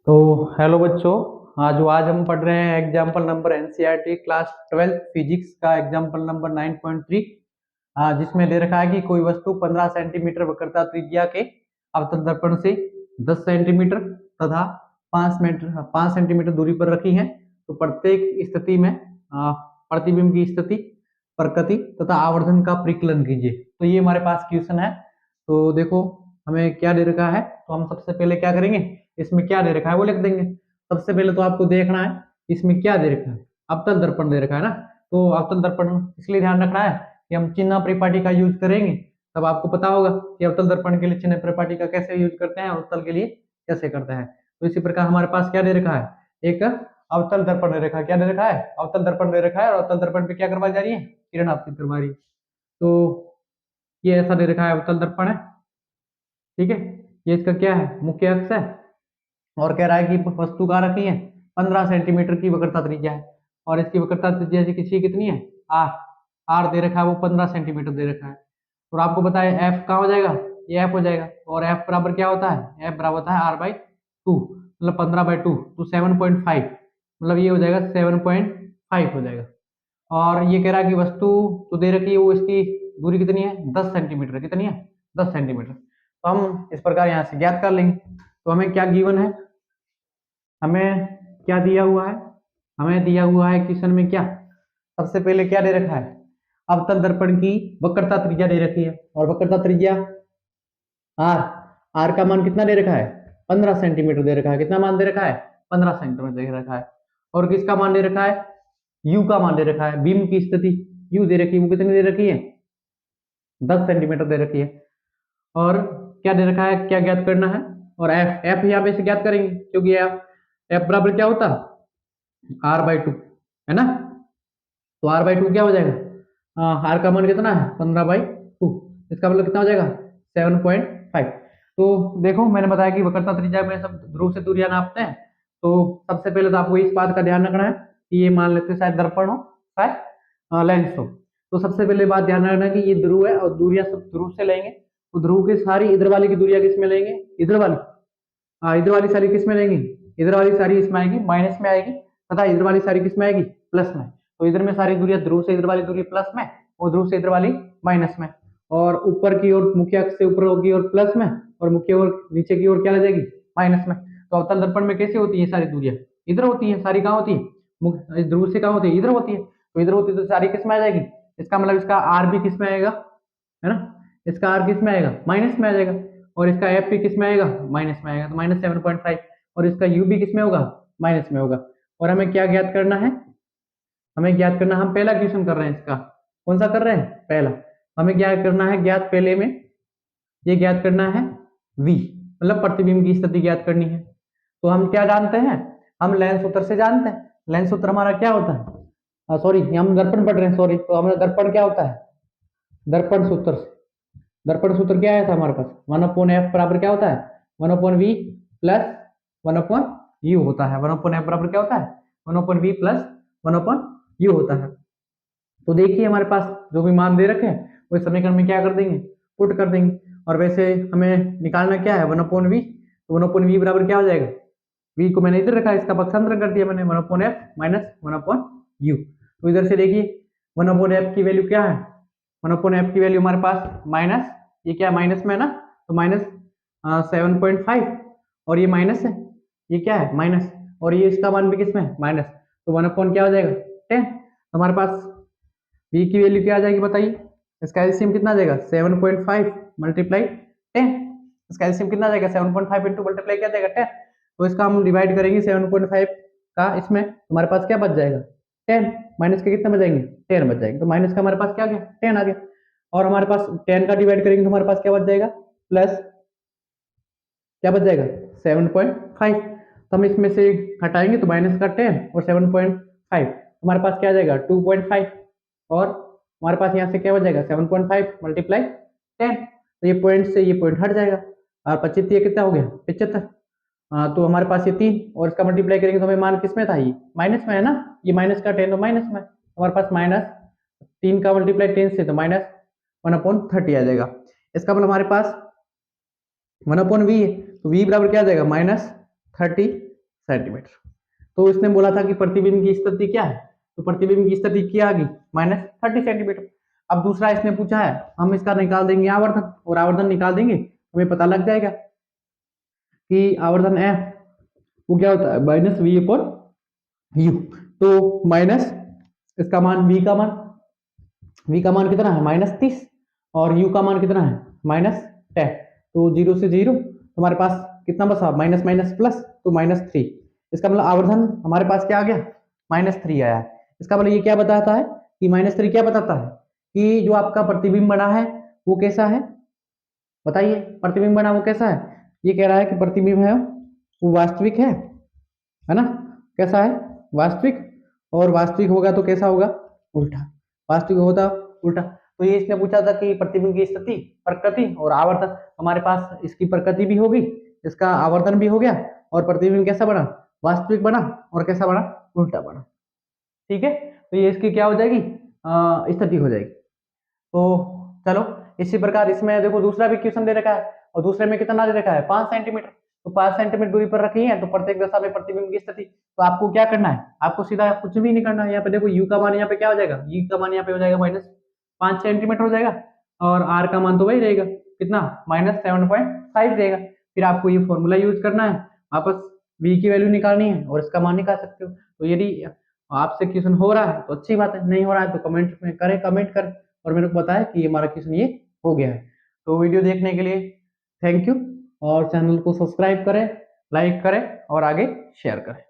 तो हेलो बच्चों। आज हम पढ़ रहे हैं example number NCERT class 12 physics का एग्जाम्पल नंबर 9.3। जिसमें दे रखा है कि कोई वस्तु 15 सेंटीमीटर वक्रता त्रिज्या के अवतल दर्पण से 10 सेंटीमीटर तथा 5 सेंटीमीटर दूरी पर रखी है। तो प्रत्येक स्थिति में प्रतिबिंब की स्थिति, प्रकृति तथा आवर्धन का परिकलन कीजिए। तो ये हमारे पास क्वेश्चन है। तो देखो हमें क्या दे रखा है, तो हम सबसे पहले क्या करेंगे, इसमें क्या दे रखा है वो लिख देंगे। सबसे पहले तो आपको देखना है इसमें क्या दे रखा है, अवतल दर्पण दे रखा है ना। तो अवतल दर्पण इसलिए ध्यान रखना है कि हम चिन्ह परिपाटी का यूज करेंगे, तब आपको पता होगा कि अवतल दर्पण के लिए चिन्ह परिपाटी का कैसे यूज करते हैं और उत्तल के लिए कैसे करते हैं। तो इसी प्रकार हमारे पास क्या दे रखा है, एक अवतल दर्पण दे रखा है। क्या दे रखा है, अवतल दर्पण दे रखा है और अवतल दर्पण पे क्या करवाई जा रही है, किरण आपतित करवा रही है। तो ये ऐसा दे रखा है, अवतल दर्पण है, ठीक है। ये इसका क्या है, मुख्य अक्ष है और कह रहा है कि वस्तु कहाँ रखी है, 15 सेंटीमीटर की वक्रता त्रिज्या है और इसकी वक्रता त्रिज्या किसी कितनी है, आर। आर दे रखा है वो 15 सेंटीमीटर दे रखा है। और आपको बताया एफ कहाँ हो जाएगा, ये एफ हो जाएगा। और एफ बराबर क्या होता है, एफ बराबर होता है आर बाई टू, मतलब 15/2 तो 7.5, मतलब ये हो जाएगा 7.5 हो जाएगा। और ये कह रहा है कि वस्तु तो दे रखी है वो, इसकी दूरी कितनी है, 10 सेंटीमीटर। कितनी है, 10 सेंटीमीटर। तो हम इस प्रकार यहाँ से ज्ञात कर लेंगे। तो हमें क्या गिवन है, हमें क्या दिया हुआ है, हमें दिया हुआ है क्वेश्चन में क्या, सबसे पहले क्या दे रखा है, अवतल दर्पण की वक्रता त्रिज्या दे रखी है और वक्रता त्रिज्या आर, आर का मान कितना दे रखा है, 15 सेंटीमीटर दे रखा है। कितना मान दे रखा है, 15 सेंटीमीटर दे रखा है। और किसका मान दे रखा है, यू का मान दे रखा है, बीम की स्थिति यू दे रखी है, वो कितनी दे रखी है, 10 सेंटीमीटर दे रखी है। और क्या दे रखा है, क्या ज्ञात करना है, और एफ, एफ यहाँ पे से ज्ञात करेंगे क्योंकि एफ, एफ बराबर क्या होता है, r/2 है ना। तो r/2 क्या हो जाएगा, आर का मान कितना है, 15/2, इसका मतलब कितना हो जाएगा, 7.5। तो देखो मैंने बताया कि वक्रता त्रिज्या में सब ध्रुव से दूरियां नापते हैं। तो सबसे पहले तो आपको इस बात का ध्यान रखना है कि ये मान लेते हैं शायद दर्पण हो, शायद लेंस हो। तो सबसे पहले बात ध्यान रखना है कि ये ध्रुव है और दूरियां सब ध्रुव से लेंगे। तो ध्रुव की सारी इधर वाली की दूरियां किस में लेंगे, इधर वाली, इधर वाली सारी किस में लेंगे, इधर वाली सारी इसमें आएगी, माइनस में आएगी, तथा इधर वाली सारी किस में आएगी, प्लस में। तो इधर में सारी दूरियां, ध्रुव से इधर वाली दूरी प्लस में और ध्रुव से इधर वाली माइनस में। और ऊपर की ओर मुख्य अक्ष से ऊपर होगी और प्लस में, और मुख्य ओर नीचे की ओर क्या आ जाएगी, माइनस में। तो अवतल दर्पण में कैसे होती है सारी दूरियां, इधर होती है सारी, कहाँ होती है, इस ध्रुव से कहाँ होती है, इधर होती है। तो इधर होती है तो सारी किस में आ जाएगी, इसका मतलब इसका आर भी किस में आएगा, है ना, इसका आर किस में आएगा, माइनस में आ जाएगा। और इसका एफ भी किस में आएगा, माइनस में आएगा, तो -7.5। और इसका यू भी किस में होगा, माइनस में होगा। और हमें क्या ज्ञात करना है, हमें ज्ञात करना, हम पहला क्वेश्चन कर रहे हैं इसका, कौन सा कर रहे हैं, पहला। हमें क्या करना है, ज्ञात पहले में ये ज्ञात करना है v, मतलब प्रतिबिंब की स्थिति ज्ञात करनी है। तो हम क्या जानते हैं, हम लेंस सूत्र से जानते हैं। लेंस सूत्र हमारा क्या होता है, सॉरी हम दर्पण पढ़ रहे हैं, सॉरी। तो हमारा दर्पण क्या होता है, दर्पण सूत्र से, दर्पण सूत्र क्या आया था हमारे पास, 1/f बराबर क्या होता है, 1/v प्लस 1/u होता है। 1/f बराबर क्या होता है, 1/v प्लस 1/u होता है। तो देखिए हमारे पास जो भी मान दे रखे हैं वो इस समीकरण में क्या कर देंगे, पुट कर देंगे। और वैसे हमें निकालना क्या है, 1/v। तो 1/v बराबर क्या हो जाएगा, v को मैंने इधर रखा है, इसका पक्षांतर कर दिया मैंने, 1/f माइनस 1/u। तो इधर से देखिए 1/f की वैल्यू क्या है, 1/f की वैल्यू हमारे पास माइनस, ये क्या है माइनस में है ना, तो -7.5, और ये माइनस है, ये क्या है माइनस, और ये इसका मान भी किसमें है, माइनस। तो 1/, क्या हो जाएगा 10। तो हमारे पास v की वैल्यू क्या आ जाएगी बताइए, इसका एलसीएम कितना आ जाएगा, 7.5 मल्टीप्लाई 10। इसका एलसीएम कितना आ जाएगा, 7.5 इंटू मल्टीप्लाई क्या जाएगा 10। तो इसका हम डिवाइड करेंगे 7.5 का इसमें, हमारे पास क्या बच जाएगा 10, माइनस के कितने बच जाएंगे 10 बच जाएंगे। तो माइनस का हमारे पास क्या आ गया 10 आ गया। और हमारे पास 10 का डिवाइड करेंगे तो हमारे पास क्या बच जाएगा, प्लस क्या बच जाएगा 7.5। तो हम इसमें से हटाएंगे तो माइनस का 10 और 7.5, हमारे पास क्या आ जाएगा 2.5। और हमारे पास यहाँ से क्या बच जाएगा 7.5 मल्टीप्लाई 10। तो ये पॉइंट से ये पॉइंट हट जाएगा, और 25 ये कितना हो गया 75। तो हमारे पास ये 3 और इसका मल्टीप्लाई करेंगे तो हमें मान किस में था, ये माइनस में है ना, ये माइनस का 10 तो माइनस में, हमारे पास -3 का मल्टीप्लाई 10 से तो -1/30 आ जाएगा। इसका मतलब हमारे पास 1/v है, तो v बराबर क्या आ जाएगा -30 सेंटीमीटर। तो इसने बोला था कि प्रतिबिंब की स्थिति क्या है, तो प्रतिबिंब की स्थिति क्या आ गई, -30 सेंटीमीटर। अब दूसरा इसने पूछा है, हम इसका निकाल देंगे आवर्धन, और आवर्धन निकाल देंगे हमें पता लग जाएगा कि आवर्धन F वो क्या होता है, -V/U। तो माइनस इसका मान V का मान कितना है, -30, और U का मान कितना है, -10। तो 0 से 0 तुम्हारे पास कितना बचा, माइनस माइनस प्लस, तो -3। इसका मतलब आवर्धन हमारे पास क्या आ गया, -3 आया है। इसका मतलब ये क्या बताता है कि -3 क्या बताता है कि जो आपका प्रतिबिंब बना है वो कैसा है, बताइए। प्रतिबिंब बना वो कैसा है, ये कह रहा है कि प्रतिबिंब है वो वास्तविक है ना, कैसा है, वास्तविक। और वास्तविक होगा तो कैसा होगा, उल्टा। वास्तविक होता उल्टा। तो ये इसने पूछा था कि प्रतिबिंब की स्थिति, प्रकृति और आवर्तन। हमारे पास इसकी प्रकृति भी होगी, इसका आवर्तन भी हो गया, और प्रतिबिंब कैसा बना, वास्तविक बना, और कैसा बना, उल्टा बना। ठीक है, तो ये इसकी क्या हो जाएगी, स्थिति हो जाएगी। तो चलो, इसी प्रकार इसमें देखो दूसरा भी क्वेश्चन दे रखा है, और दूसरे में कितना दे रखा है, 5 सेंटीमीटर। तो 5 सेंटीमीटर दूरी पर रखी है, तो प्रत्येक दशा में प्रतिबिंब की स्थिति। तो आपको क्या करना है, आपको सीधा कुछ भी नहीं करना है। यहाँ पे देखो U का मान यहाँ पे क्या हो जाएगा, U का मान यहाँ पे हो जाएगा -5 सेंटीमीटर हो जाएगा, और R का मान तो वही रहेगा, कितना, -7.5 रहेगा। फिर आपको ये फॉर्मूला यूज करना है, वापस V की वैल्यू निकालनी है, और इसका मान निकाल सकते हो। तो यदि आपसे क्वेश्चन हो रहा है तो अच्छी बात है, नहीं हो रहा है तो कमेंट में करें, कमेंट कर, और मेरे को बताया कि ये हमारा क्वेश्चन ये हो गया है। तो वीडियो देखने के लिए थैंक यू, और चैनल को सब्सक्राइब करें, लाइक करें, और आगे शेयर करें।